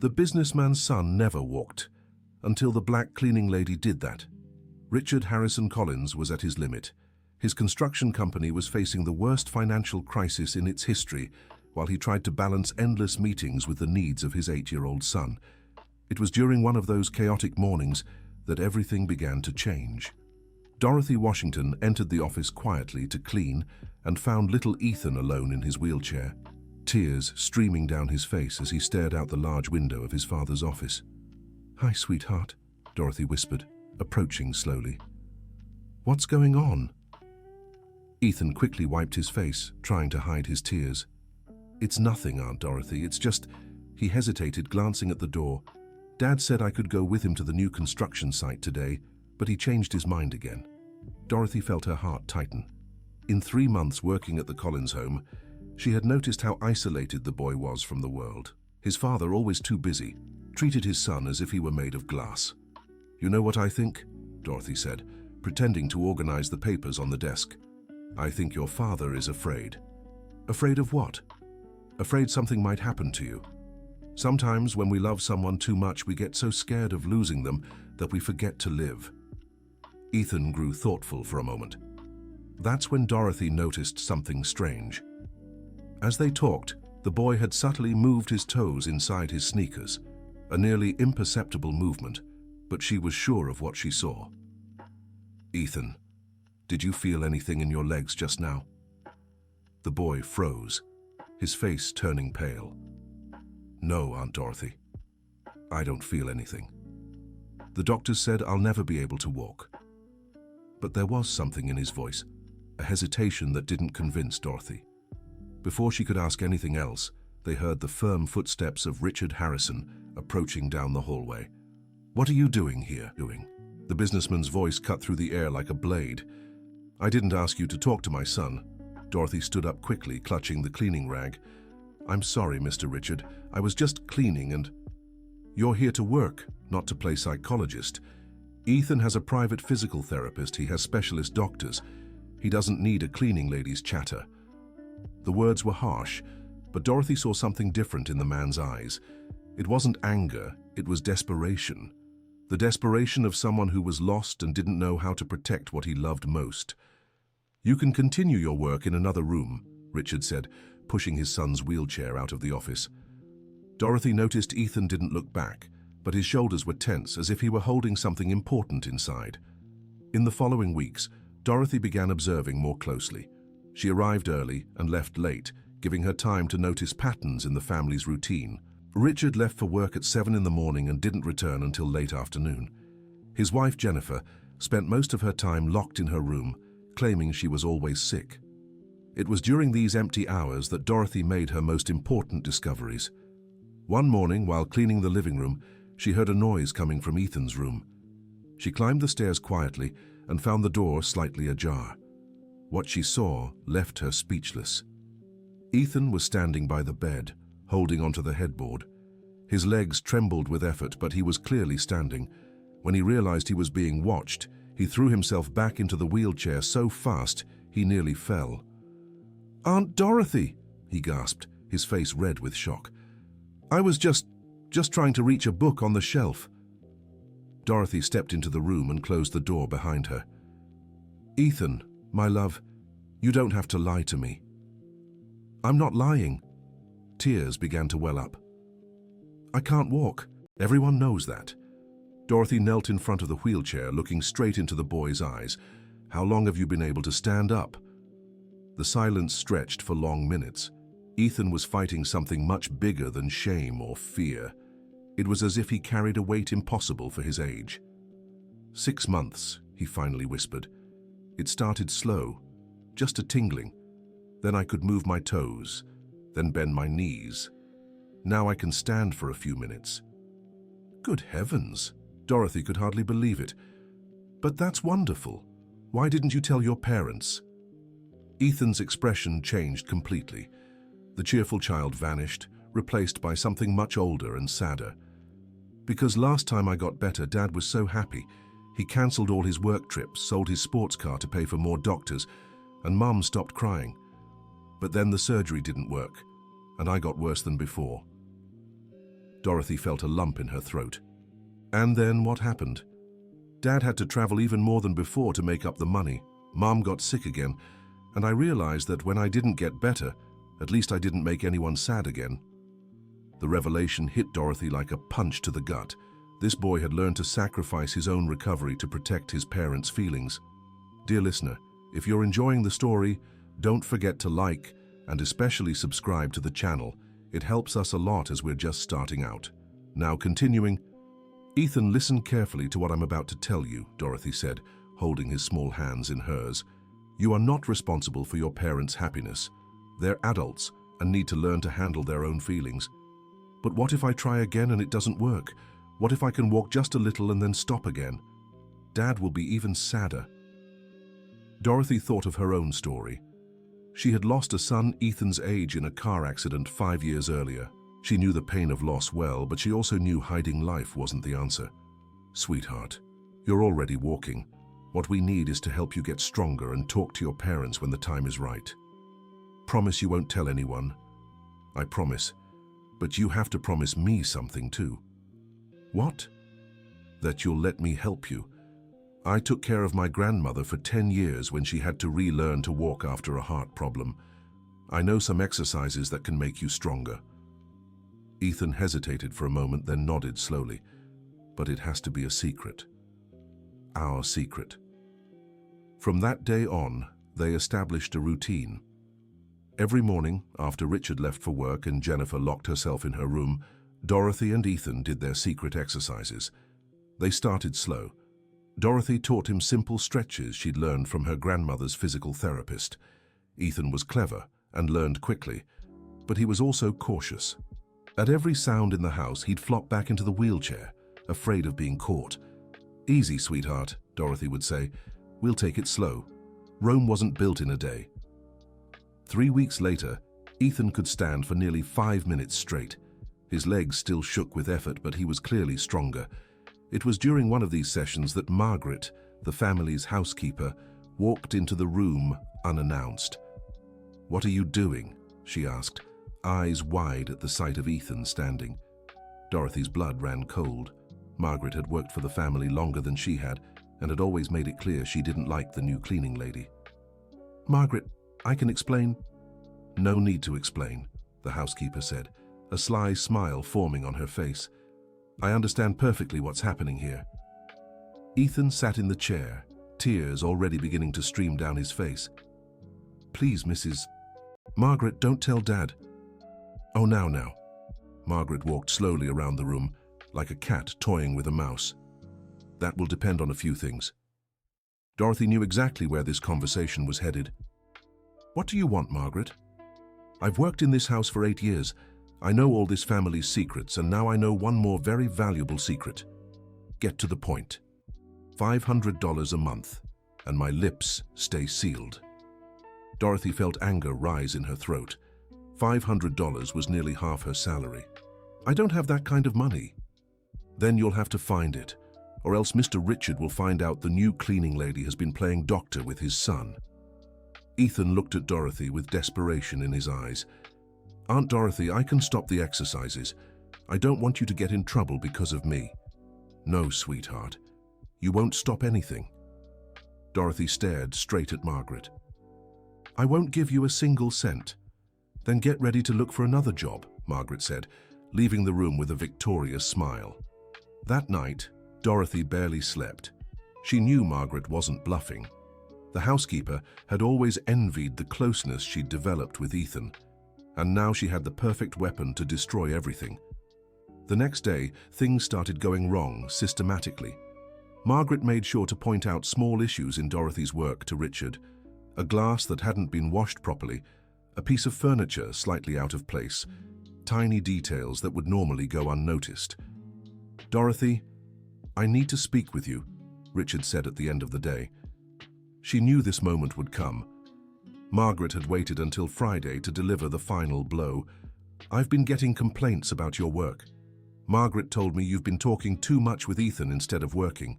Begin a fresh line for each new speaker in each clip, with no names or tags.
The businessman's son never walked, until the black cleaning lady did that. Richard Harrison Collins was at his limit. His construction company was facing the worst financial crisis in its history, while he tried to balance endless meetings with the needs of his 8-year-old son. It was during one of those chaotic mornings that everything began to change. Dorothy Washington entered the office quietly to clean and found little Ethan alone in his wheelchair, tears streaming down his face as he stared out the large window of his father's office. "Hi, sweetheart," Dorothy whispered, approaching slowly. "What's going on?" Ethan quickly wiped his face, trying to hide his tears. "It's nothing, Aunt Dorothy, it's just..." He hesitated, glancing at the door. "Dad said I could go with him to the new construction site today, but he changed his mind again." Dorothy felt her heart tighten. In 3 months working at the Collins home, she had noticed how isolated the boy was from the world. His father, always too busy, treated his son as if he were made of glass. "You know what I think?" Dorothy said, pretending to organize the papers on the desk. "I think your father is afraid." "Afraid of what?" "Afraid something might happen to you. Sometimes when we love someone too much, we get so scared of losing them that we forget to live." Ethan grew thoughtful for a moment. That's when Dorothy noticed something strange. As they talked, the boy had subtly moved his toes inside his sneakers, a nearly imperceptible movement, but she was sure of what she saw. "Ethan, did you feel anything in your legs just now?" The boy froze, his face turning pale. "No, Aunt Dorothy. I don't feel anything. The doctors said I'll never be able to walk." But there was something in his voice, a hesitation that didn't convince Dorothy. Before she could ask anything else, they heard the firm footsteps of Richard Harrison approaching down the hallway. "What are you doing here?" The businessman's voice cut through the air like a blade. "I didn't ask you to talk to my son." Dorothy stood up quickly, clutching the cleaning rag. "I'm sorry, Mr. Richard. I was just cleaning and..." "You're here to work, not to play psychologist. Ethan has a private physical therapist. He has specialist doctors. He doesn't need a cleaning lady's chatter." The words were harsh, but Dorothy saw something different in the man's eyes. It wasn't anger, it was desperation. The desperation of someone who was lost and didn't know how to protect what he loved most. "You can continue your work in another room," Richard said, pushing his son's wheelchair out of the office. Dorothy noticed Ethan didn't look back, but his shoulders were tense as if he were holding something important inside. In the following weeks, Dorothy began observing more closely. She arrived early and left late, giving her time to notice patterns in the family's routine. Richard left for work at 7 in the morning and didn't return until late afternoon. His wife, Jennifer, spent most of her time locked in her room, claiming she was always sick. It was during these empty hours that Dorothy made her most important discoveries. One morning, while cleaning the living room, she heard a noise coming from Ethan's room. She climbed the stairs quietly and found the door slightly ajar. What she saw left her speechless. Ethan was standing by the bed, holding onto the headboard. His legs trembled with effort, but he was clearly standing. When he realized he was being watched, he threw himself back into the wheelchair so fast he nearly fell. "Aunt Dorothy," he gasped, his face red with shock. "I was just trying to reach a book on the shelf." Dorothy stepped into the room and closed the door behind her. "Ethan, my love, you don't have to lie to me." "I'm not lying." Tears began to well up. "I can't walk. Everyone knows that." Dorothy knelt in front of the wheelchair, looking straight into the boy's eyes. "How long have you been able to stand up?" The silence stretched for long minutes. Ethan was fighting something much bigger than shame or fear. It was as if he carried a weight impossible for his age. 6 months, he finally whispered. "It started slow, just a tingling. Then I could move my toes, then bend my knees. Now I can stand for a few minutes." Good heavens, Dorothy could hardly believe it. "But that's wonderful. Why didn't you tell your parents?" Ethan's expression changed completely. The cheerful child vanished, replaced by something much older and sadder. "Because last time I got better, Dad was so happy. He cancelled all his work trips, sold his sports car to pay for more doctors, and Mum stopped crying. But then the surgery didn't work, and I got worse than before." Dorothy felt a lump in her throat. And then what happened? Dad had to travel even more than before to make up the money. Mom got sick again, and I realized that when I didn't get better, at least I didn't make anyone sad again. The revelation hit Dorothy like a punch to the gut. This boy had learned to sacrifice his own recovery to protect his parents' feelings. Dear listener, if you're enjoying the story, don't forget to like and especially subscribe to the channel. It helps us a lot as we're just starting out. Now continuing, Ethan, listen carefully to what I'm about to tell you, Dorothy said, holding his small hands in hers. You are not responsible for your parents' happiness. They're adults and need to learn to handle their own feelings. But what if I try again and it doesn't work? What if I can walk just a little and then stop again? Dad will be even sadder. Dorothy thought of her own story. She had lost a son Ethan's age in a car accident 5 years earlier. She knew the pain of loss well, but she also knew hiding life wasn't the answer. Sweetheart, you're already walking. What we need is to help you get stronger and talk to your parents when the time is right. Promise you won't tell anyone. I promise. But you have to promise me something too. What? That you'll let me help you. I took care of my grandmother for 10 years when she had to relearn to walk after a heart problem. I know some exercises that can make you stronger. Ethan hesitated for a moment, then nodded slowly. But it has to be a secret. Our secret. From that day on, they established a routine. Every morning, after Richard left for work and Jennifer locked herself in her room, Dorothy and Ethan did their secret exercises. They started slow. Dorothy taught him simple stretches she'd learned from her grandmother's physical therapist. Ethan was clever and learned quickly, but he was also cautious. At every sound in the house, he'd flop back into the wheelchair, afraid of being caught. Easy, sweetheart, Dorothy would say. We'll take it slow. Rome wasn't built in a day. 3 weeks later, Ethan could stand for nearly 5 minutes straight. His legs still shook with effort, but he was clearly stronger. It was during one of these sessions that Margaret, the family's housekeeper, walked into the room unannounced. "What are you doing?" she asked, eyes wide at the sight of Ethan standing. Dorothy's blood ran cold. Margaret had worked for the family longer than she had and had always made it clear she didn't like the new cleaning lady. "Margaret, I can explain." "No need to explain," the housekeeper said, a sly smile forming on her face. "I understand perfectly what's happening here." Ethan sat in the chair, tears already beginning to stream down his face. "Please, Mrs. Margaret, don't tell Dad." "Oh, now." Margaret walked slowly around the room, like a cat toying with a mouse. "That will depend on a few things." Dorothy knew exactly where this conversation was headed. "What do you want, Margaret?" "I've worked in this house for 8 years. I know all this family's secrets, and now I know one more very valuable secret. Get to the point. $500 a month, and my lips stay sealed." Dorothy felt anger rise in her throat. $500 was nearly half her salary. "I don't have that kind of money." "Then you'll have to find it, or else Mr. Richard will find out the new cleaning lady has been playing doctor with his son." Ethan looked at Dorothy with desperation in his eyes. "Aunt Dorothy, I can stop the exercises. I don't want you to get in trouble because of me." "No, sweetheart. You won't stop anything." Dorothy stared straight at Margaret. "I won't give you a single cent." "Then get ready to look for another job," Margaret said, leaving the room with a victorious smile. That night, Dorothy barely slept. She knew Margaret wasn't bluffing. The housekeeper had always envied the closeness she'd developed with Ethan, and now she had the perfect weapon to destroy everything. The next day, things started going wrong systematically. Margaret made sure to point out small issues in Dorothy's work to Richard: a glass that hadn't been washed properly, a piece of furniture slightly out of place, tiny details that would normally go unnoticed. "Dorothy, I need to speak with you," Richard said at the end of the day. She knew this moment would come. Margaret had waited until Friday to deliver the final blow. "I've been getting complaints about your work. Margaret told me you've been talking too much with Ethan instead of working."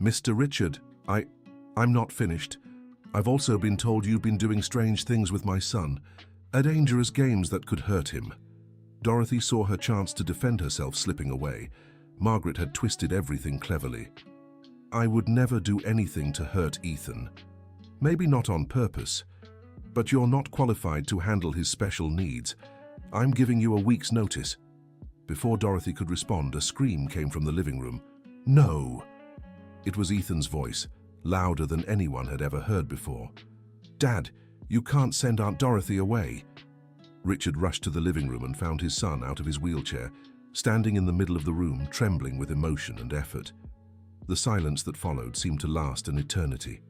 "Mr. Richard, I'm not finished. I've also been told you've been doing strange things with my son, dangerous games that could hurt him." Dorothy saw her chance to defend herself slipping away. Margaret had twisted everything cleverly. I would never do anything to hurt Ethan. Maybe not on purpose, but you're not qualified to handle his special needs. I'm giving you a week's notice. Before Dorothy could respond, a scream came from the living room. No! It was Ethan's voice, louder than anyone had ever heard before. Dad, you can't send Aunt Dorothy away. Richard rushed to the living room and found his son out of his wheelchair, standing in the middle of the room, trembling with emotion and effort. The silence that followed seemed to last an eternity.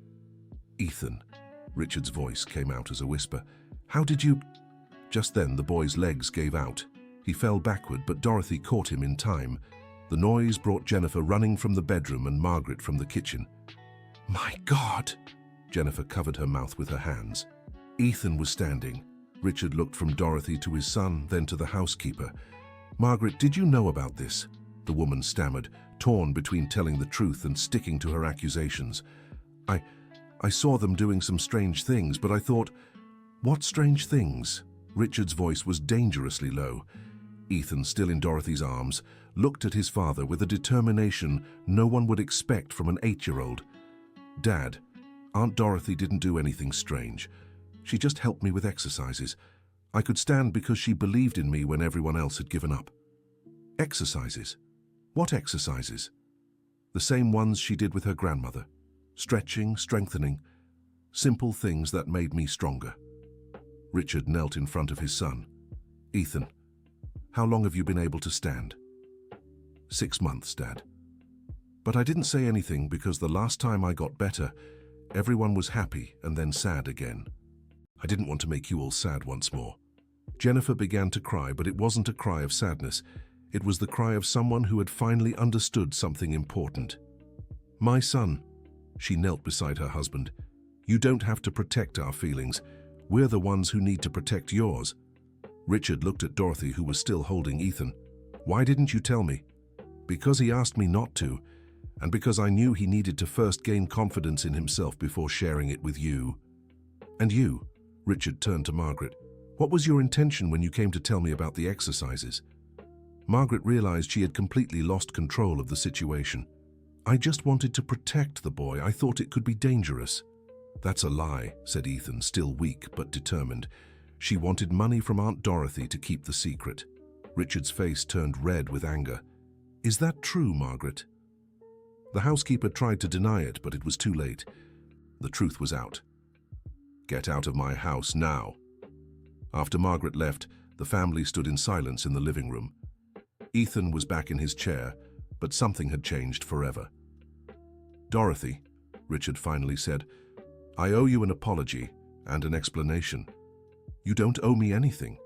Ethan, Richard's voice came out as a whisper. How did you... Just then the boy's legs gave out. He fell backward, but Dorothy caught him in time. The noise brought Jennifer running from the bedroom and Margaret from the kitchen. My God! Jennifer covered her mouth with her hands. Ethan was standing. Richard looked from Dorothy to his son, then to the housekeeper. Margaret, did you know about this? The woman stammered, torn between telling the truth and sticking to her accusations. I saw them doing some strange things, but I thought, what strange things? Richard's voice was dangerously low. Ethan, still in Dorothy's arms, looked at his father with a determination no one would expect from an 8-year-old. Dad, Aunt Dorothy didn't do anything strange. She just helped me with exercises. I could stand because she believed in me when everyone else had given up. Exercises? What exercises? The same ones she did with her grandmother. Stretching, strengthening, simple things that made me stronger. Richard knelt in front of his son. Ethan, how long have you been able to stand? 6 months, Dad. But I didn't say anything because the last time I got better, everyone was happy and then sad again. I didn't want to make you all sad once more. Jennifer began to cry, but it wasn't a cry of sadness. It was the cry of someone who had finally understood something important. My son, she knelt beside her husband. You don't have to protect our feelings. We're the ones who need to protect yours. Richard looked at Dorothy, who was still holding Ethan. Why didn't you tell me? Because he asked me not to, and because I knew he needed to first gain confidence in himself before sharing it with you. And you, Richard turned to Margaret. What was your intention when you came to tell me about the exercises? Margaret realized she had completely lost control of the situation. I just wanted to protect the boy. I thought it could be dangerous. That's a lie, said Ethan, still weak but determined. She wanted money from Aunt Dorothy to keep the secret. Richard's face turned red with anger. Is that true, Margaret? The housekeeper tried to deny it, but it was too late. The truth was out. Get out of my house now. After Margaret left, the family stood in silence in the living room. Ethan was back in his chair, but something had changed forever. Dorothy, Richard finally said, I owe you an apology and an explanation. You don't owe me anything.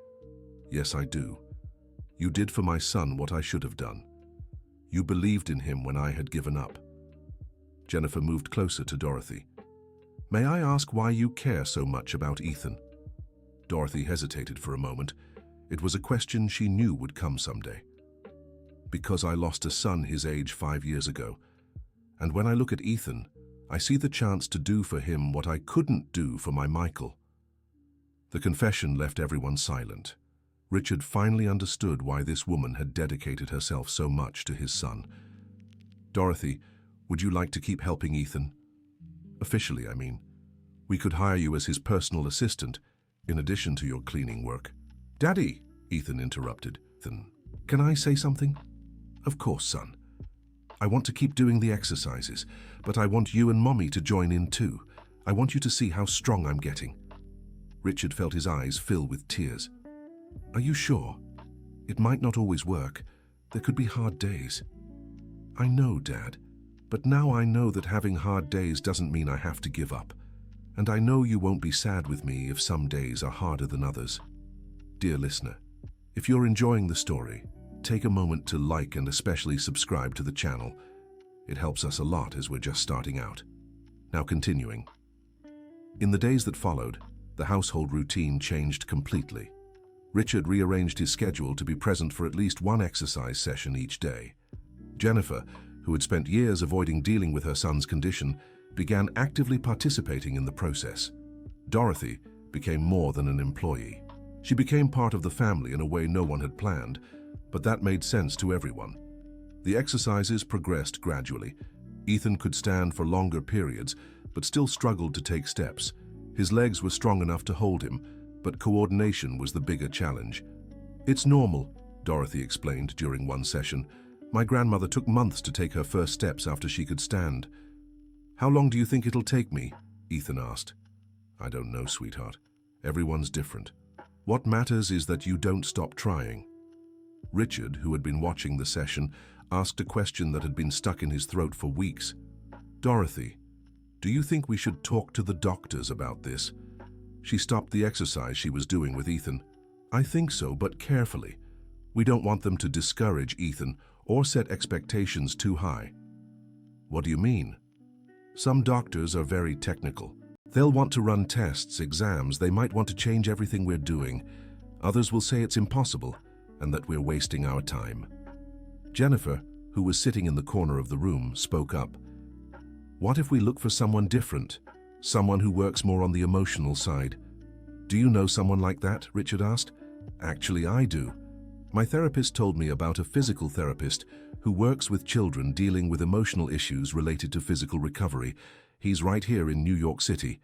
Yes, I do. You did for my son what I should have done. You believed in him when I had given up. Jennifer moved closer to Dorothy. May I ask why you care so much about Ethan? Dorothy hesitated for a moment. It was a question she knew would come someday. Because I lost a son his age 5 years ago. And when I look at Ethan, I see the chance to do for him what I couldn't do for my Michael. The confession left everyone silent. Richard finally understood why this woman had dedicated herself so much to his son. Dorothy, would you like to keep helping Ethan? Officially, I mean. We could hire you as his personal assistant, in addition to your cleaning work. Daddy, Ethan interrupted. Ethan, can I say something? Of course, son. I want to keep doing the exercises, but I want you and Mommy to join in too. I want you to see how strong I'm getting. Richard felt his eyes fill with tears. Are you sure? It might not always work. There could be hard days. I know, Dad, but now I know that having hard days doesn't mean I have to give up. And I know you won't be sad with me if some days are harder than others. Dear listener, if you're enjoying the story, take a moment to like and especially subscribe to the channel. It helps us a lot as we're just starting out. Now continuing. In the days that followed, the household routine changed completely. Richard rearranged his schedule to be present for at least one exercise session each day. Jennifer, who had spent years avoiding dealing with her son's condition, began actively participating in the process. Dorothy became more than an employee. She became part of the family in a way no one had planned, but that made sense to everyone. The exercises progressed gradually. Ethan could stand for longer periods, but still struggled to take steps. His legs were strong enough to hold him, but coordination was the bigger challenge. "It's normal," Dorothy explained during one session. "My grandmother took months to take her first steps after she could stand." "How long do you think it'll take me?" Ethan asked. "I don't know, sweetheart. Everyone's different. What matters is that you don't stop trying." Richard, who had been watching the session, asked a question that had been stuck in his throat for weeks. "Dorothy, do you think we should talk to the doctors about this?" She stopped the exercise she was doing with Ethan. "I think so, but carefully. We don't want them to discourage Ethan or set expectations too high." "What do you mean?" "Some doctors are very technical. They'll want to run tests, exams, they might want to change everything we're doing. Others will say it's impossible and that we're wasting our time." Jennifer, who was sitting in the corner of the room, spoke up. "What if we look for someone different? Someone who works more on the emotional side?" "Do you know someone like that?" Richard asked. "Actually, I do. My therapist told me about a physical therapist who works with children dealing with emotional issues related to physical recovery. He's right here in New York City."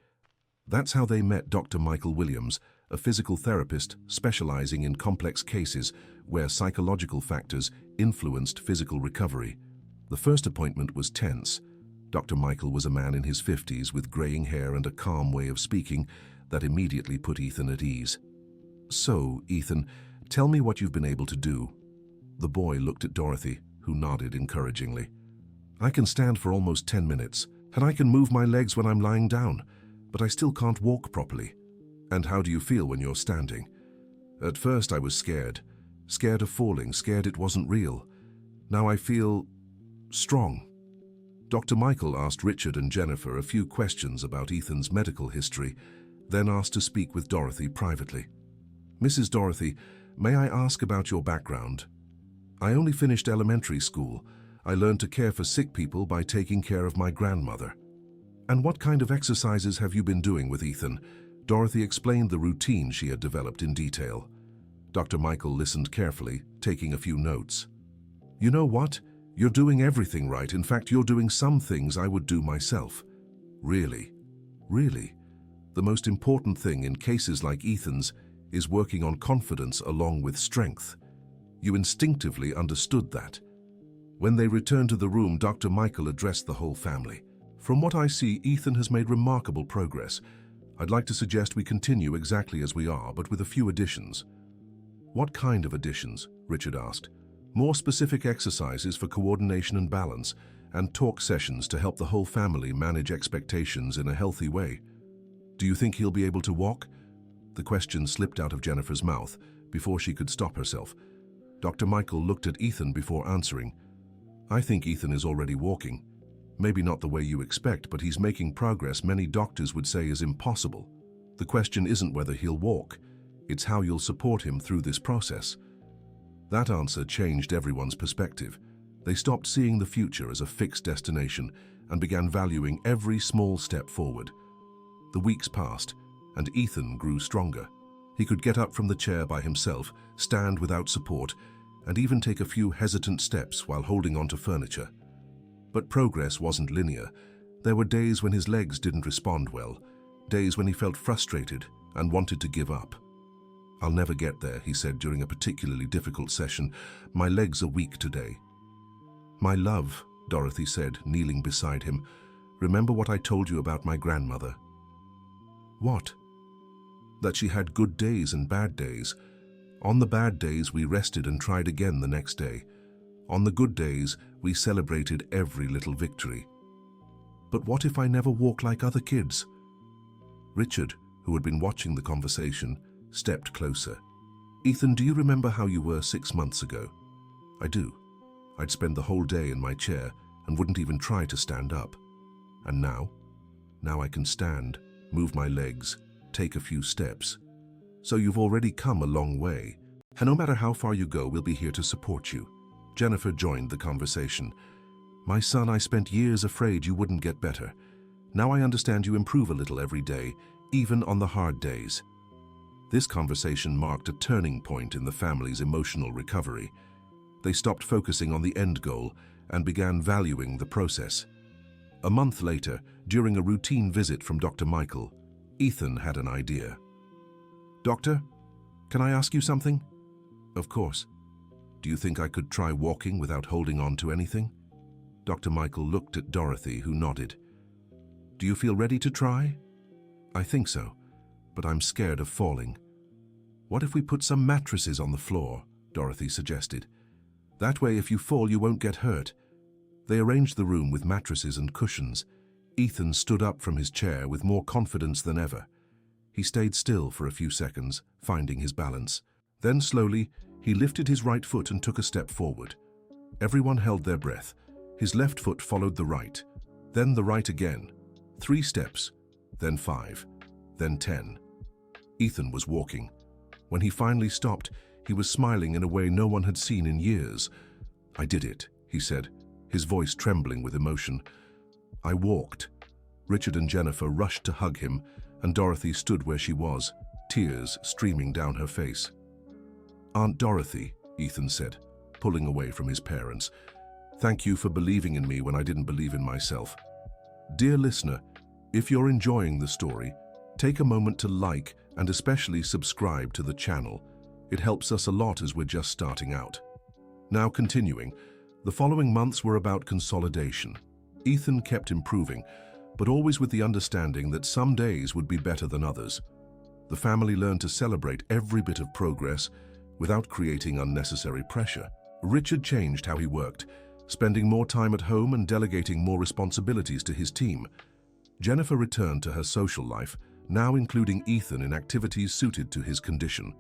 That's how they met Dr. Michael Williams, a physical therapist specializing in complex cases where psychological factors influenced physical recovery. The first appointment was tense. Dr. Michael was a man in his 50s with graying hair and a calm way of speaking that immediately put Ethan at ease. "So, Ethan, tell me what you've been able to do." The boy looked at Dorothy, who nodded encouragingly. "I can stand for almost 10 minutes, and I can move my legs when I'm lying down, but I still can't walk properly." "And how do you feel when you're standing?" "At first I was scared. Scared of falling, scared it wasn't real. Now I feel strong." Dr. Michael asked Richard and Jennifer a few questions about Ethan's medical history, then asked to speak with Dorothy privately. "Mrs. Dorothy, may I ask about your background?" "I only finished elementary school. I learned to care for sick people by taking care of my grandmother." "And what kind of exercises have you been doing with Ethan?" Dorothy explained the routine she had developed in detail. Dr. Michael listened carefully, taking a few notes. "You know what? You're doing everything right. In fact, you're doing some things I would do myself." "Really? Really? The most important thing in cases like Ethan's is working on confidence along with strength." You instinctively understood that. When they returned to the room, Dr. Michael addressed the whole family. "From what I see, Ethan has made remarkable progress. I'd like to suggest we continue exactly as we are, but with a few additions." "What kind of additions?" Richard asked. "More specific exercises for coordination and balance, and talk sessions to help the whole family manage expectations in a healthy way." "Do you think he'll be able to walk?" The question slipped out of Jennifer's mouth before she could stop herself. Dr. Michael looked at Ethan before answering. "I think Ethan is already walking. Maybe not the way you expect, but he's making progress many doctors would say is impossible. The question isn't whether he'll walk, it's how you'll support him through this process." That answer changed everyone's perspective. They stopped seeing the future as a fixed destination and began valuing every small step forward. The weeks passed, and Ethan grew stronger. He could get up from the chair by himself, stand without support, and even take a few hesitant steps while holding onto furniture. But progress wasn't linear. There were days when his legs didn't respond well, days when he felt frustrated and wanted to give up. "I'll never get there," he said during a particularly difficult session. "My legs are weak today." "My love," Dorothy said, kneeling beside him, "remember what I told you about my grandmother?" "What?" "That she had good days and bad days. On the bad days, we rested and tried again the next day. On the good days, we celebrated every little victory." "But what if I never walk like other kids?" Richard, who had been watching the conversation, stepped closer. "Ethan, do you remember how you were 6 months ago?" "I do. I'd spend the whole day in my chair and wouldn't even try to stand up. And now? Now I can stand, move my legs, take a few steps. So you've already come a long way. And no matter how far you go, we'll be here to support you." Jennifer joined the conversation. "My son, I spent years afraid you wouldn't get better. Now I understand you improve a little every day, even on the hard days." This conversation marked a turning point in the family's emotional recovery. They stopped focusing on the end goal and began valuing the process. A month later, during a routine visit from Dr. Michael, Ethan had an idea. "Doctor, can I ask you something?" "Of course." "Do you think I could try walking without holding on to anything?" Dr. Michael looked at Dorothy, who nodded. "Do you feel ready to try?" "I think so, but I'm scared of falling." "What if we put some mattresses on the floor?" Dorothy suggested. "That way, if you fall, you won't get hurt." They arranged the room with mattresses and cushions. Ethan stood up from his chair with more confidence than ever. He stayed still for a few seconds, finding his balance. Then slowly, he lifted his right foot and took a step forward. Everyone held their breath. His left foot followed the right, then the right again. 3 steps, then 5, then 10. Ethan was walking. When he finally stopped, he was smiling in a way no one had seen in years. "I did it," he said, his voice trembling with emotion. "I walked." Richard and Jennifer rushed to hug him, and Dorothy stood where she was, tears streaming down her face. "Aunt Dorothy," Ethan said, pulling away from his parents, "thank you for believing in me when I didn't believe in myself." Dear listener, if you're enjoying the story, take a moment to like and especially subscribe to the channel. It helps us a lot as we're just starting out. Now continuing, the following months were about consolidation. Ethan kept improving, but always with the understanding that some days would be better than others. The family learned to celebrate every bit of progress without creating unnecessary pressure. Richard changed how he worked, spending more time at home and delegating more responsibilities to his team. Jennifer returned to her social life, now including Ethan in activities suited to his condition.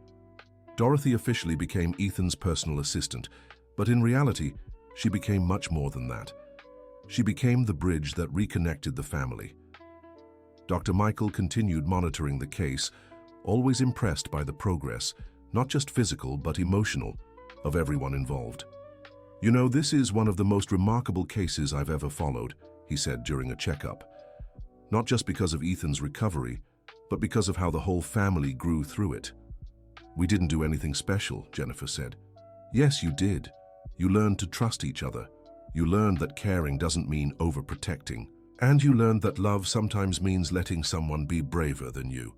Dorothy officially became Ethan's personal assistant, but in reality, she became much more than that. She became the bridge that reconnected the family. Dr. Michael continued monitoring the case, always impressed by the progress, not just physical but emotional, of everyone involved. "You know, this is one of the most remarkable cases I've ever followed," he said during a checkup. "Not just because of Ethan's recovery, but because of how the whole family grew through it." "We didn't do anything special," Jennifer said. "Yes, you did. You learned to trust each other. You learned that caring doesn't mean overprotecting. And you learned that love sometimes means letting someone be braver than you."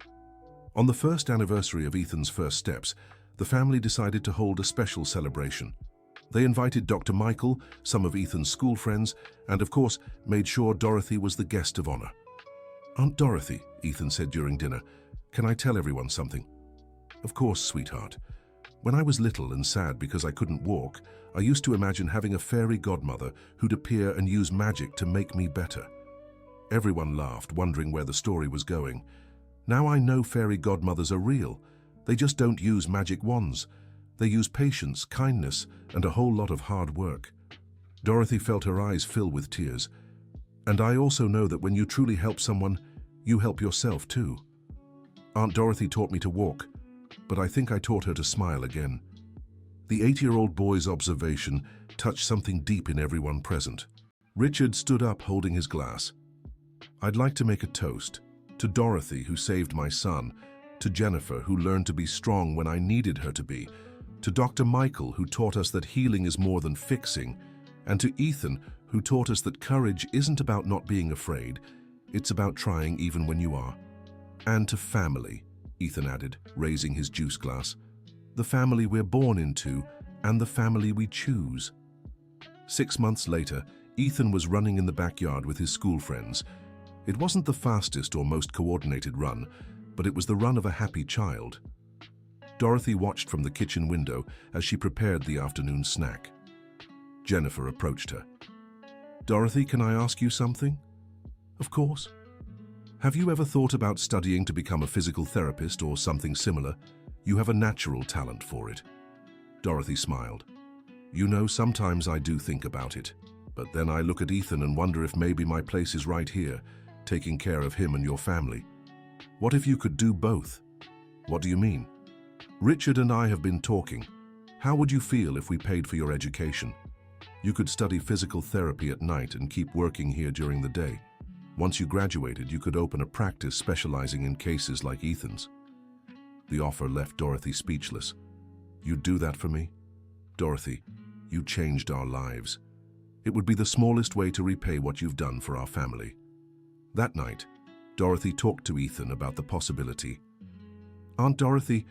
On the first anniversary of Ethan's first steps, the family decided to hold a special celebration. They invited Dr. Michael, some of Ethan's school friends, and of course, made sure Dorothy was the guest of honor. "Aunt Dorothy," Ethan said during dinner, "can I tell everyone something?" "Of course, sweetheart. When I was little and sad because I couldn't walk, I used to imagine having a fairy godmother who'd appear and use magic to make me better." Everyone laughed, wondering where the story was going. "Now I know fairy godmothers are real. They just don't use magic wands. They use patience, kindness, and a whole lot of hard work." Dorothy felt her eyes fill with tears. "And I also know that when you truly help someone, you help yourself too. Aunt Dorothy taught me to walk, but I think I taught her to smile again." The 8-year-old boy's observation touched something deep in everyone present. Richard stood up holding his glass. "I'd like to make a toast to Dorothy, who saved my son, to Jennifer, who learned to be strong when I needed her to be, to Dr. Michael, who taught us that healing is more than fixing, and to Ethan, who taught us that courage isn't about not being afraid, it's about trying even when you are. And to family," Ethan added, raising his juice glass. "The family we're born into, and the family we choose." 6 months later, Ethan was running in the backyard with his school friends. It wasn't the fastest or most coordinated run, but it was the run of a happy child. Dorothy watched from the kitchen window as she prepared the afternoon snack. Jennifer approached her. "Dorothy, can I ask you something?" "Of course." "Have you ever thought about studying to become a physical therapist or something similar? You have a natural talent for it." Dorothy smiled. "You know, sometimes I do think about it, but then I look at Ethan and wonder if maybe my place is right here, taking care of him and your family. What if you could do both?" "What do you mean?" "Richard and I have been talking. How would you feel if we paid for your education? You could study physical therapy at night and keep working here during the day. Once you graduated, you could open a practice specializing in cases like Ethan's." The offer left Dorothy speechless. "You'd do that for me? Dorothy, you changed our lives. It would be the smallest way to repay what you've done for our family." That night, Dorothy talked to Ethan about the possibility. "Aunt Dorothy,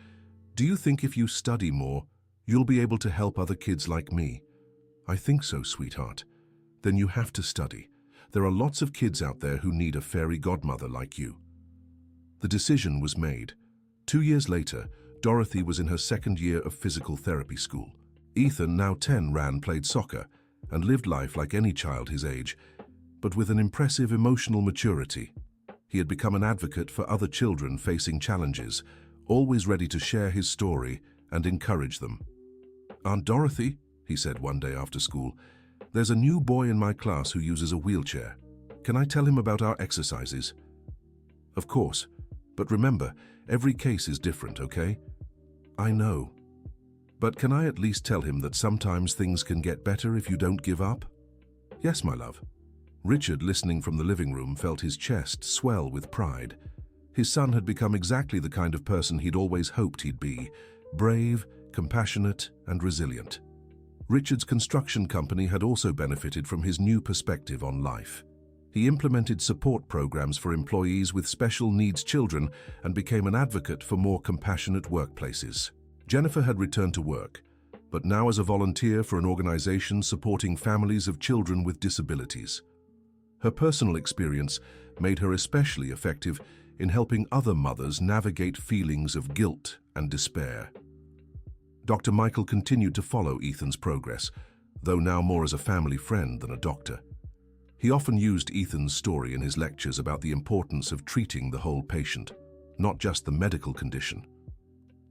do you think if you study more, you'll be able to help other kids like me?" "I think so, sweetheart." "Then you have to study. There are lots of kids out there who need a fairy godmother like you." The decision was made. 2 years later, Dorothy was in her second year of physical therapy school. Ethan, now 10, played soccer, and lived life like any child his age, but with an impressive emotional maturity. He had become an advocate for other children facing challenges, always ready to share his story and encourage them. "Aunt Dorothy," he said one day after school, "there's a new boy in my class who uses a wheelchair. Can I tell him about our exercises?" "Of course, but remember, every case is different, okay?" "I know. But can I at least tell him that sometimes things can get better if you don't give up?" "Yes, my love." Richard, listening from the living room, felt his chest swell with pride. His son had become exactly the kind of person he'd always hoped he'd be: brave, compassionate, and resilient. Richard's construction company had also benefited from his new perspective on life. He implemented support programs for employees with special needs children and became an advocate for more compassionate workplaces. Jennifer had returned to work, but now as a volunteer for an organization supporting families of children with disabilities. Her personal experience made her especially effective in helping other mothers navigate feelings of guilt and despair. Dr. Michael continued to follow Ethan's progress, though now more as a family friend than a doctor. He often used Ethan's story in his lectures about the importance of treating the whole patient, not just the medical condition.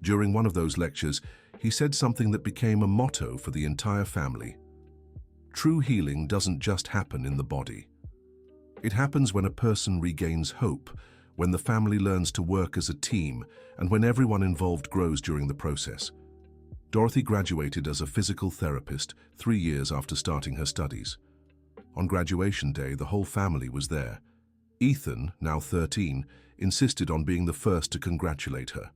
During one of those lectures, he said something that became a motto for the entire family. "True healing doesn't just happen in the body. It happens when a person regains hope, when the family learns to work as a team, and when everyone involved grows during the process." Dorothy graduated as a physical therapist 3 years after starting her studies. On graduation day, the whole family was there. Ethan, now 13, insisted on being the first to congratulate her.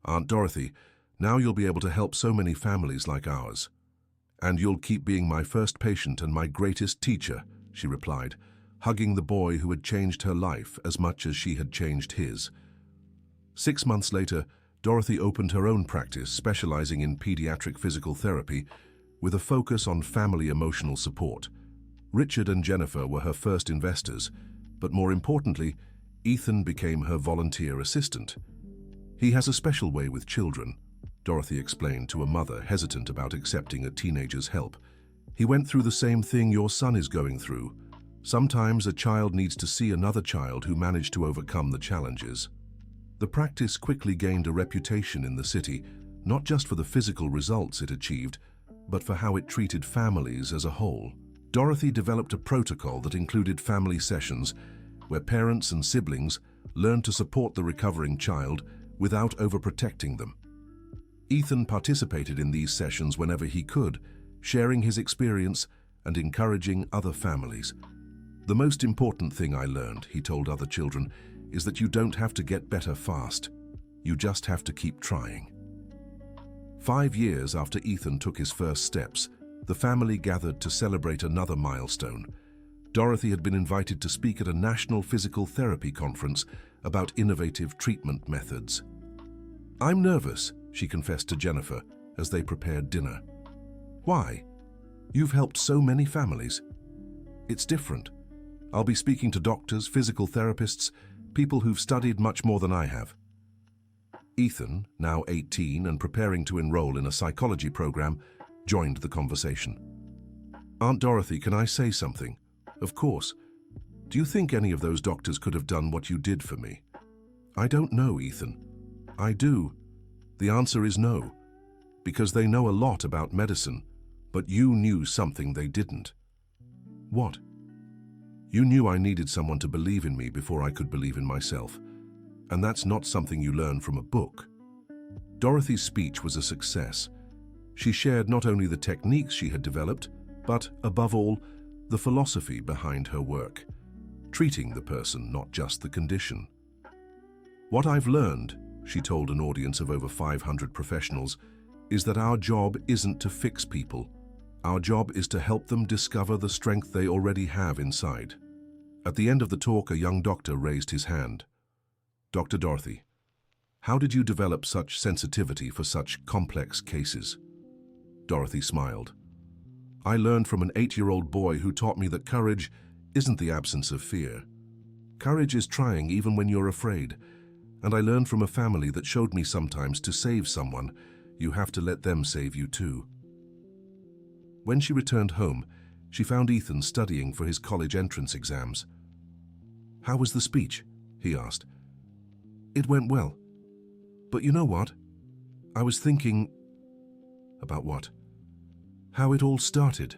"Aunt Dorothy, now you'll be able to help so many families like ours. And you'll keep being my first patient and my greatest teacher," she replied, hugging the boy who had changed her life as much as she had changed his. 6 months later, Dorothy opened her own practice specializing in pediatric physical therapy with a focus on family emotional support. Richard and Jennifer were her first investors, but more importantly, Ethan became her volunteer assistant. "He has a special way with children," Dorothy explained to a mother hesitant about accepting a teenager's help. "He went through the same thing your son is going through. Sometimes a child needs to see another child who managed to overcome the challenges." The practice quickly gained a reputation in the city, not just for the physical results it achieved, but for how it treated families as a whole. Dorothy developed a protocol that included family sessions where parents and siblings learned to support the recovering child without overprotecting them. Ethan participated in these sessions whenever he could, sharing his experience and encouraging other families. "The most important thing I learned," he told other children, "is that you don't have to get better fast. You just have to keep trying." 5 years after Ethan took his first steps, the family gathered to celebrate another milestone. Dorothy had been invited to speak at a national physical therapy conference about innovative treatment methods. "I'm nervous," she confessed to Jennifer as they prepared dinner. "Why? You've helped so many families." "It's different. I'll be speaking to doctors, physical therapists, people who've studied much more than I have." Ethan, now 18 and preparing to enroll in a psychology program, joined the conversation. "Aunt Dorothy, can I say something?" "Of course. Do you think any of those doctors could have done what you did for me?" "I don't know, Ethan." "I do. The answer is no, because they know a lot about medicine, but you knew something they didn't." "What?" "You knew I needed someone to believe in me before I could believe in myself, and that's not something you learn from a book." Dorothy's speech was a success. She shared not only the techniques she had developed, but, above all, the philosophy behind her work, treating the person, not just the condition. "What I've learned," she told an audience of over 500 professionals, is that our job isn't to fix people. Our job is to help them discover the strength they already have inside. At the end of the talk, a young doctor raised his hand. Dr. Dorothy, how did you develop such sensitivity for such complex cases? Dorothy smiled. I learned from an 8-year-old boy who taught me that courage isn't the absence of fear. Courage is trying even when you're afraid. And I learned from a family that showed me sometimes to save someone, you have to let them save you too. When she returned home, she found Ethan studying for his college entrance exams. How was the speech? He asked. It went well. But you know what? I was thinking... About what? How it all started.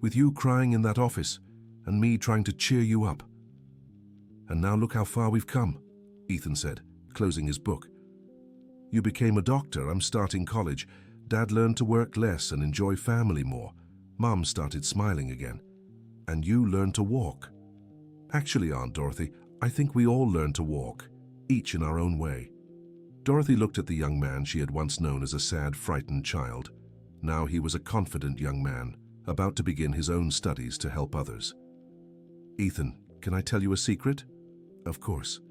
With you crying in that office, and me trying to cheer you up. And now look how far we've come, Ethan said, closing his book. You became a doctor, I'm starting college. Dad learned to work less and enjoy family more. Mom started smiling again. And you learned to walk. Actually, Aunt Dorothy, I think we all learned to walk, each in our own way. Dorothy looked at the young man she had once known as a sad, frightened child. Now he was a confident young man, about to begin his own studies to help others. Ethan, can I tell you a secret? Of course.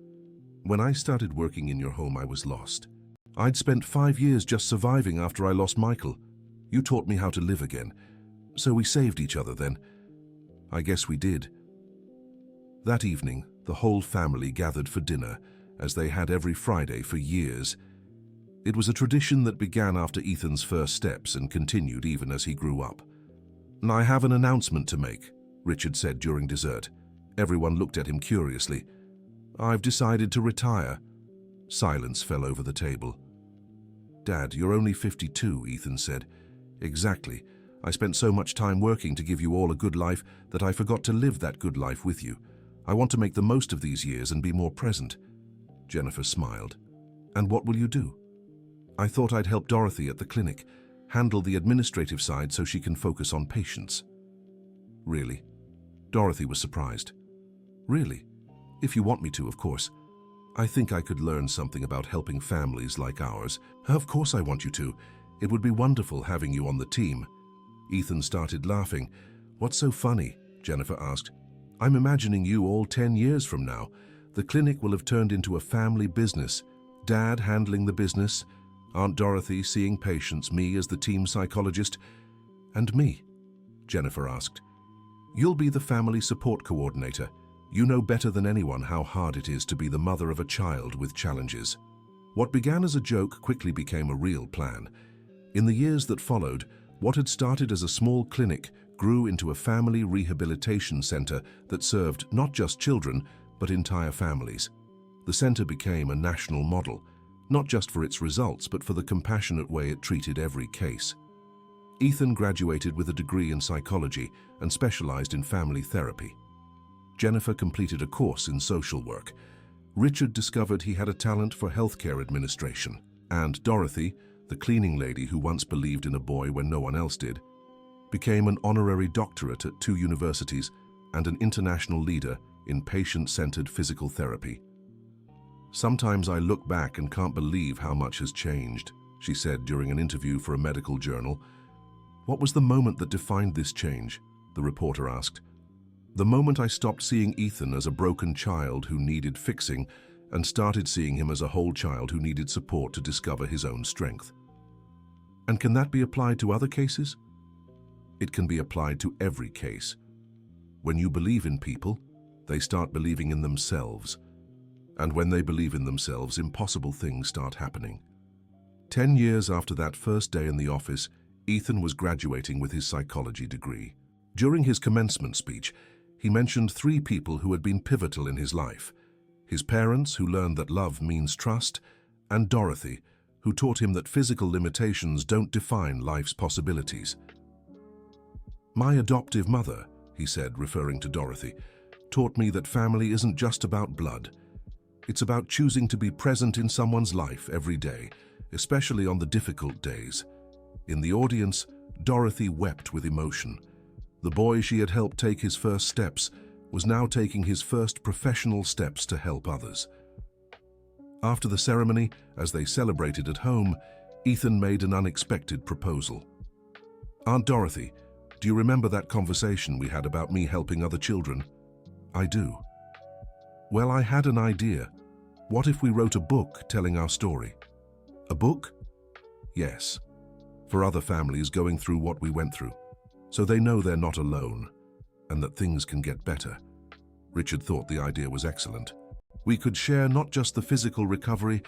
When I started working in your home, I was lost. I'd spent 5 years just surviving after I lost Michael. You taught me how to live again. So we saved each other then. I guess we did. That evening, the whole family gathered for dinner, as they had every Friday for years. It was a tradition that began after Ethan's first steps and continued even as he grew up. I have an announcement to make, Richard said during dessert. Everyone looked at him curiously. I've decided to retire. Silence fell over the table. Dad, you're only 52, Ethan said. Exactly. I spent so much time working to give you all a good life that I forgot to live that good life with you. I want to make the most of these years and be more present. Jennifer smiled. And what will you do? I thought I'd help Dorothy at the clinic, handle the administrative side so she can focus on patients. Really? Dorothy was surprised. Really? If you want me to, of course. I think I could learn something about helping families like ours. Of course I want you to. It would be wonderful having you on the team. Ethan started laughing. What's so funny? Jennifer asked. I'm imagining you all 10 years from now. The clinic will have turned into a family business. Dad handling the business, Aunt Dorothy seeing patients, me as the team psychologist. And me? Jennifer asked. You'll be the family support coordinator. You know better than anyone how hard it is to be the mother of a child with challenges. What began as a joke quickly became a real plan. In the years that followed, what had started as a small clinic grew into a family rehabilitation center that served not just children, but entire families. The center became a national model, not just for its results, but for the compassionate way it treated every case. Ethan graduated with a degree in psychology and specialized in family therapy. Jennifer completed a course in social work. Richard discovered he had a talent for healthcare administration. And Dorothy, the cleaning lady who once believed in a boy when no one else did, became an honorary doctorate at 2 universities and an international leader in patient-centered physical therapy. Sometimes I look back and can't believe how much has changed, she said during an interview for a medical journal. What was the moment that defined this change? The reporter asked. The moment I stopped seeing Ethan as a broken child who needed fixing and started seeing him as a whole child who needed support to discover his own strength. And can that be applied to other cases? It can be applied to every case. When you believe in people, they start believing in themselves. And when they believe in themselves, impossible things start happening. 10 years after that first day in the office, Ethan was graduating with his psychology degree. During his commencement speech, he mentioned 3 people who had been pivotal in his life. His parents, who learned that love means trust, and Dorothy, who taught him that physical limitations don't define life's possibilities. My adoptive mother, he said, referring to Dorothy, taught me that family isn't just about blood. It's about choosing to be present in someone's life every day, especially on the difficult days. In the audience, Dorothy wept with emotion. The boy she had helped take his first steps was now taking his first professional steps to help others. After the ceremony, as they celebrated at home, Ethan made an unexpected proposal. "Aunt Dorothy, do you remember that conversation we had about me helping other children?" "I do." "Well, I had an idea. What if we wrote a book telling our story?" "A book?" "Yes. For other families going through what we went through, so they know they're not alone and that things can get better." Richard thought the idea was excellent. "We could share not just the physical recovery,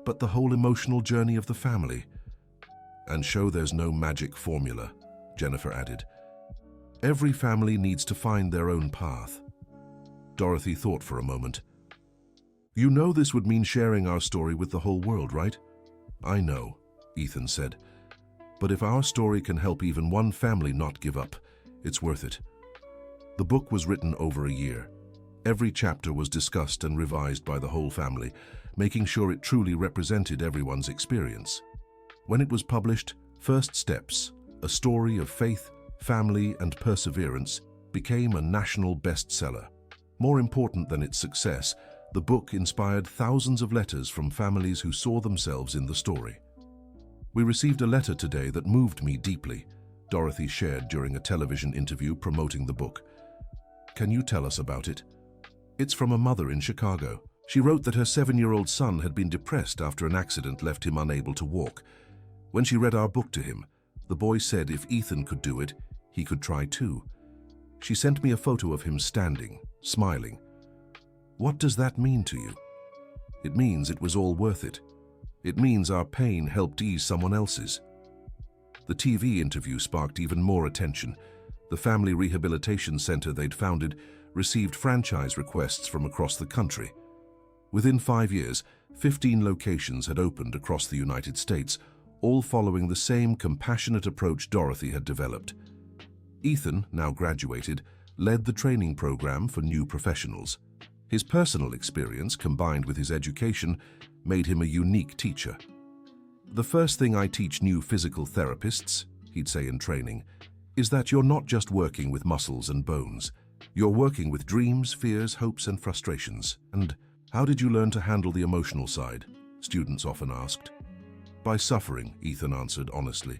but the whole emotional journey of the family." "And show there's no magic formula," Jennifer added. "Every family needs to find their own path." Dorothy thought for a moment. "You know this would mean sharing our story with the whole world, right?" "I know," Ethan said. "But if our story can help even one family not give up, it's worth it." The book was written over a year. Every chapter was discussed and revised by the whole family, making sure it truly represented everyone's experience. When it was published, First Steps, a story of faith, family, and perseverance, became a national bestseller. More important than its success, the book inspired thousands of letters from families who saw themselves in the story. "We received a letter today that moved me deeply," Dorothy shared during a television interview promoting the book. "Can you tell us about it?" "It's from a mother in Chicago. She wrote that her 7-year-old son had been depressed after an accident left him unable to walk. When she read our book to him, the boy said if Ethan could do it, he could try too. She sent me a photo of him standing, smiling. What does that mean to you?" "It means it was all worth it. It means our pain helped ease someone else's." The TV interview sparked even more attention. The family rehabilitation center they'd founded received franchise requests from across the country. Within 5 years, 15 locations had opened across the United States, all following the same compassionate approach Dorothy had developed. Ethan, now graduated, led the training program for new professionals. His personal experience, combined with his education, made him a unique teacher. "The first thing I teach new physical therapists," he'd say in training, "is that you're not just working with muscles and bones. You're working with dreams, fears, hopes, and frustrations." "And how did you learn to handle the emotional side?" students often asked. "By suffering," Ethan answered honestly.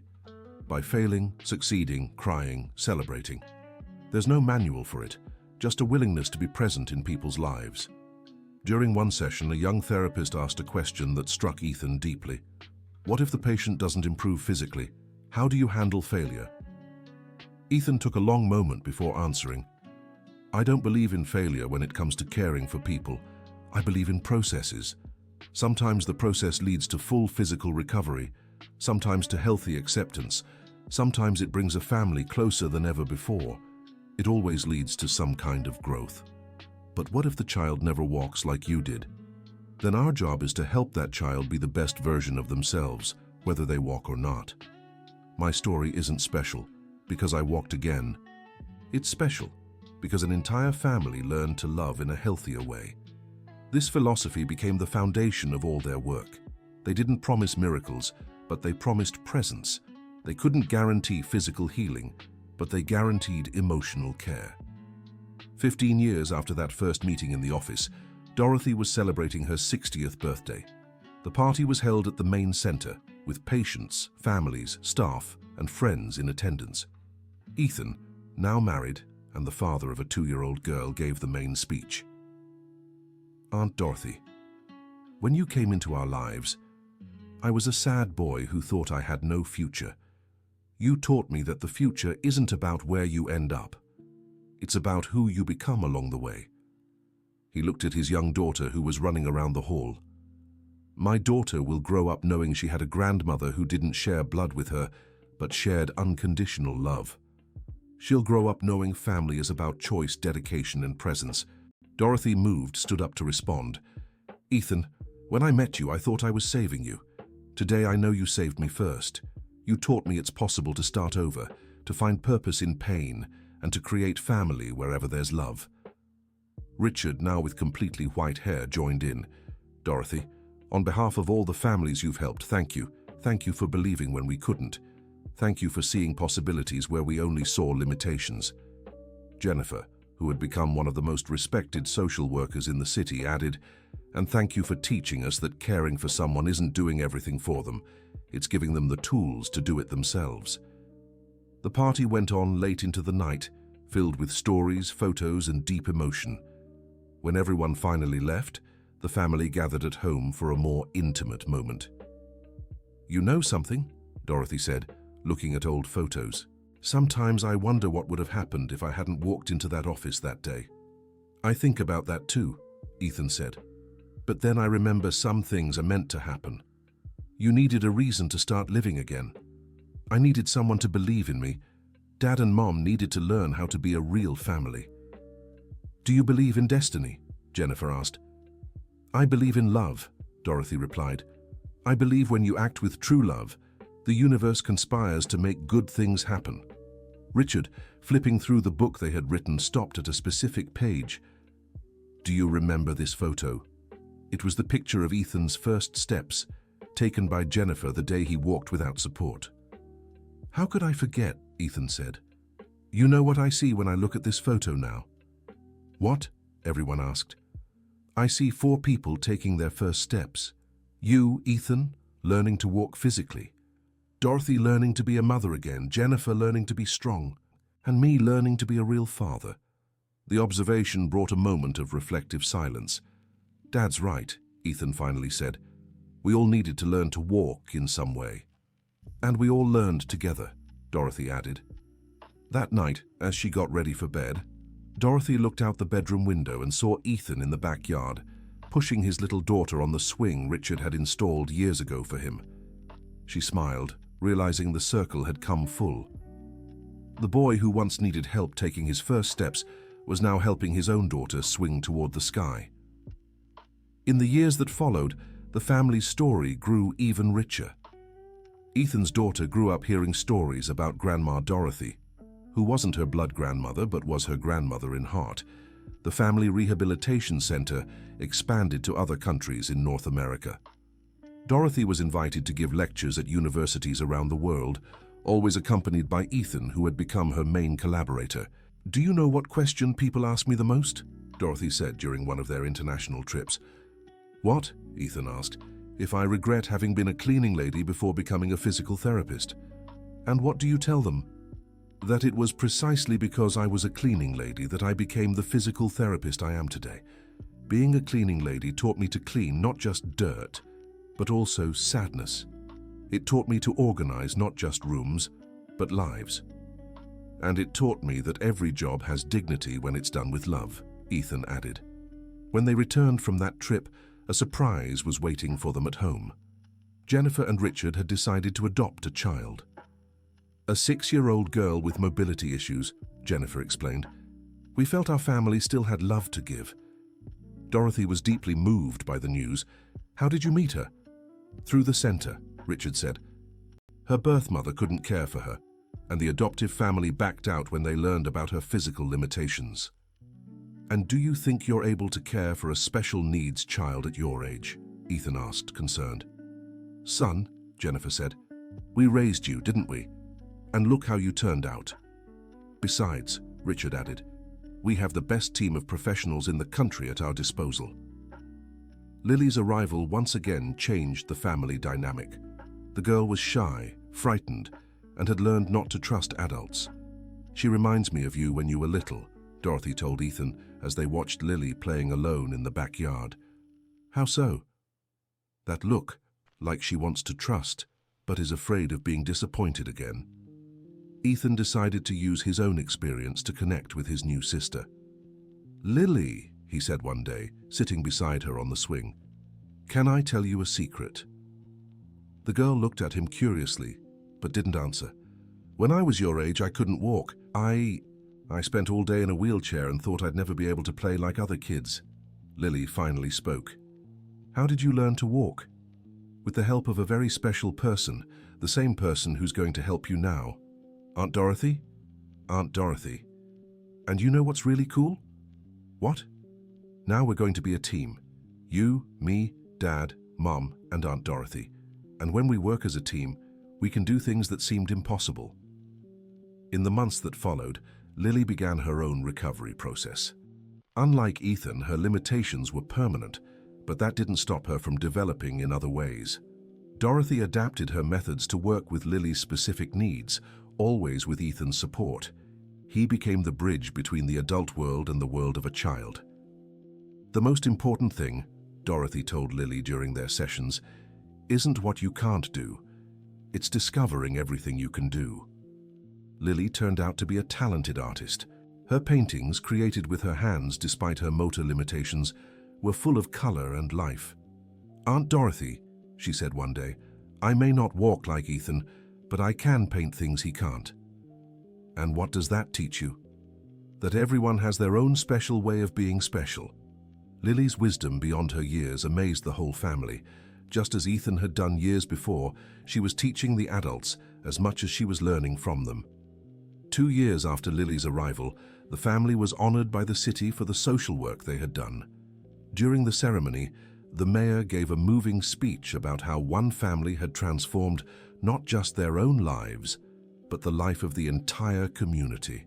"By failing, succeeding, crying, celebrating. There's no manual for it, just a willingness to be present in people's lives." During one session, a young therapist asked a question that struck Ethan deeply. "What if the patient doesn't improve physically? How do you handle failure?" Ethan took a long moment before answering. "I don't believe in failure when it comes to caring for people. I believe in processes. Sometimes the process leads to full physical recovery, sometimes to healthy acceptance, sometimes it brings a family closer than ever before. It always leads to some kind of growth. But what if the child never walks like you did? Then our job is to help that child be the best version of themselves, whether they walk or not. My story isn't special because I walked again. It's special because an entire family learned to love in a healthier way." This philosophy became the foundation of all their work. They didn't promise miracles, but they promised presence. They couldn't guarantee physical healing, but they guaranteed emotional care. 15 years after that first meeting in the office, Dorothy was celebrating her 60th birthday. The party was held at the main center, with patients, families, staff, and friends in attendance. Ethan, now married and the father of a 2-year-old girl, gave the main speech. "Aunt Dorothy, when you came into our lives, I was a sad boy who thought I had no future. You taught me that the future isn't about where you end up. It's about who you become along the way." He looked at his young daughter who was running around the hall. "My daughter will grow up knowing she had a grandmother who didn't share blood with her, but shared unconditional love. She'll grow up knowing family is about choice, dedication, and presence." Dorothy, moved, stood up to respond. "Ethan, when I met you, I thought I was saving you. Today I know you saved me first. You taught me it's possible to start over, to find purpose in pain, and to create family wherever there's love." Richard, now with completely white hair, joined in. "Dorothy, on behalf of all the families you've helped, thank you. Thank you for believing when we couldn't. Thank you for seeing possibilities where we only saw limitations." Jennifer, who had become one of the most respected social workers in the city, added, And thank you for teaching us that caring for someone isn't doing everything for them. It's giving them the tools to do it themselves. The party went on late into the night, filled with stories, photos, and deep emotion. When everyone finally left, the family gathered at home for a more intimate moment. "You know something?" Dorothy said, looking at old photos. "Sometimes I wonder what would have happened if I hadn't walked into that office that day." "I think about that too," Ethan said. "But then I remember some things are meant to happen. You needed a reason to start living again. I needed someone to believe in me. Dad and Mom needed to learn how to be a real family." "Do you believe in destiny?" Jennifer asked. "I believe in love," Dorothy replied. "I believe when you act with true love, the universe conspires to make good things happen." Richard, flipping through the book they had written, stopped at a specific page. "Do you remember this photo?" It was the picture of Ethan's first steps, taken by Jennifer the day he walked without support. "How could I forget?" Ethan said. "You know what I see when I look at this photo now?" "What?" everyone asked. "I see 4 people taking their first steps. You, Ethan, learning to walk physically. Dorothy learning to be a mother again, Jennifer learning to be strong, and me learning to be a real father." The observation brought a moment of reflective silence. "Dad's right," Ethan finally said. "We all needed to learn to walk in some way." "And we all learned together," Dorothy added. That night, as she got ready for bed, Dorothy looked out the bedroom window and saw Ethan in the backyard, pushing his little daughter on the swing Richard had installed years ago for him. She smiled, realizing the circle had come full. The boy who once needed help taking his first steps was now helping his own daughter swing toward the sky. In the years that followed, the family's story grew even richer. Ethan's daughter grew up hearing stories about Grandma Dorothy, who wasn't her blood grandmother but was her grandmother in heart. The family rehabilitation center expanded to other countries in North America. Dorothy was invited to give lectures at universities around the world, always accompanied by Ethan, who had become her main collaborator. "Do you know what question people ask me the most?" Dorothy said during one of their international trips. "What?" Ethan asked. "If I regret having been a cleaning lady before becoming a physical therapist." "And what do you tell them?" "That it was precisely because I was a cleaning lady that I became the physical therapist I am today. Being a cleaning lady taught me to clean not just dirt, but also sadness. It taught me to organize not just rooms, but lives. And it taught me that every job has dignity when it's done with love," Ethan added. When they returned from that trip, a surprise was waiting for them at home. Jennifer and Richard had decided to adopt a child. "A 6-year-old girl with mobility issues," Jennifer explained. "We felt our family still had love to give." Dorothy was deeply moved by the news. "How did you meet her?" "Through the center," Richard said. "Her birth mother couldn't care for her, and the adoptive family backed out when they learned about her physical limitations." "And do you think you're able to care for a special needs child at your age?" Ethan asked, concerned. "Son," Jennifer said, "we raised you, didn't we? And look how you turned out. Besides," Richard added, "we have the best team of professionals in the country at our disposal." Lily's arrival once again changed the family dynamic. The girl was shy, frightened, and had learned not to trust adults. "She reminds me of you when you were little," Dorothy told Ethan as they watched Lily playing alone in the backyard. "How so?" "That look, like she wants to trust, but is afraid of being disappointed again." Ethan decided to use his own experience to connect with his new sister. "Lily," he said one day, sitting beside her on the swing, "can I tell you a secret?" The girl looked at him curiously, but didn't answer. "When I was your age, I couldn't walk. I spent all day in a wheelchair and thought I'd never be able to play like other kids." Lily finally spoke. "How did you learn to walk?" "With the help of a very special person, the same person who's going to help you now." "Aunt Dorothy?" "Aunt Dorothy. And you know what's really cool?" "What?" "Now we're going to be a team. You, me, Dad, Mom, and Aunt Dorothy. And when we work as a team, we can do things that seemed impossible." In the months that followed, Lily began her own recovery process. Unlike Ethan, her limitations were permanent, but that didn't stop her from developing in other ways. Dorothy adapted her methods to work with Lily's specific needs, always with Ethan's support. He became the bridge between the adult world and the world of a child. The most important thing, Dorothy told Lily during their sessions, isn't what you can't do. It's discovering everything you can do. Lily turned out to be a talented artist. Her paintings, created with her hands despite her motor limitations, were full of color and life. "Aunt Dorothy," she said one day, "I may not walk like Ethan, but I can paint things he can't." And what does that teach you? That everyone has their own special way of being special. Lily's wisdom beyond her years amazed the whole family. Just as Ethan had done years before, she was teaching the adults as much as she was learning from them. 2 years after Lily's arrival, the family was honored by the city for the social work they had done. During the ceremony, the mayor gave a moving speech about how one family had transformed not just their own lives, but the life of the entire community.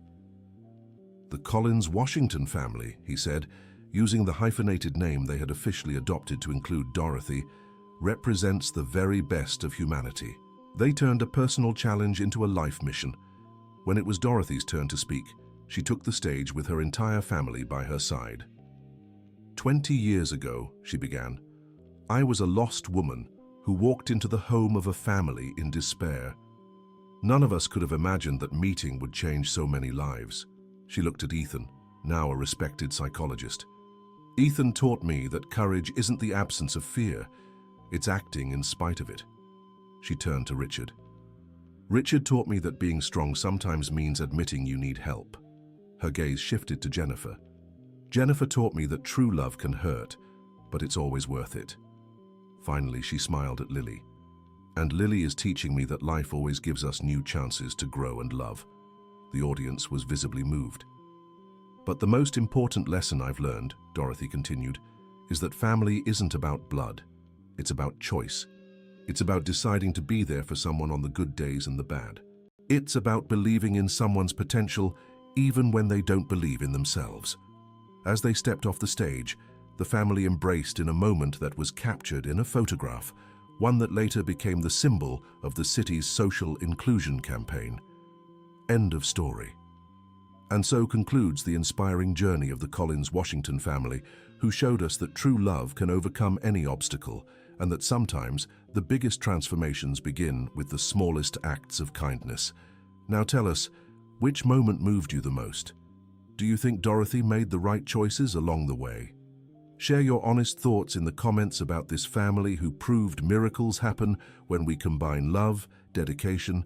"The Collins Washington family," he said, using the hyphenated name they had officially adopted to include Dorothy, "represents the very best of humanity." They turned a personal challenge into a life mission. When it was Dorothy's turn to speak, she took the stage with her entire family by her side. 20 years ago," she began, "I was a lost woman who walked into the home of a family in despair. None of us could have imagined that meeting would change so many lives." She looked at Ethan, now a respected psychologist. "Ethan taught me that courage isn't the absence of fear, it's acting in spite of it." She turned to Richard. "Richard taught me that being strong sometimes means admitting you need help." Her gaze shifted to Jennifer. "Jennifer taught me that true love can hurt, but it's always worth it." Finally, she smiled at Lily. "And Lily is teaching me that life always gives us new chances to grow and love." The audience was visibly moved. "But the most important lesson I've learned," Dorothy continued, "is that family isn't about blood. It's about choice. It's about deciding to be there for someone on the good days and the bad. It's about believing in someone's potential even when they don't believe in themselves." As they stepped off the stage, the family embraced in a moment that was captured in a photograph, one that later became the symbol of the city's social inclusion campaign. End of story. And so concludes the inspiring journey of the Collins Washington family, who showed us that true love can overcome any obstacle, and that sometimes the biggest transformations begin with the smallest acts of kindness. Now tell us, which moment moved you the most? Do you think Dorothy made the right choices along the way? Share your honest thoughts in the comments about this family who proved miracles happen when we combine love, dedication,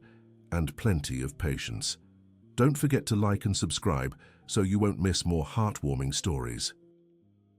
and plenty of patience. Don't forget to like and subscribe so you won't miss more heartwarming stories.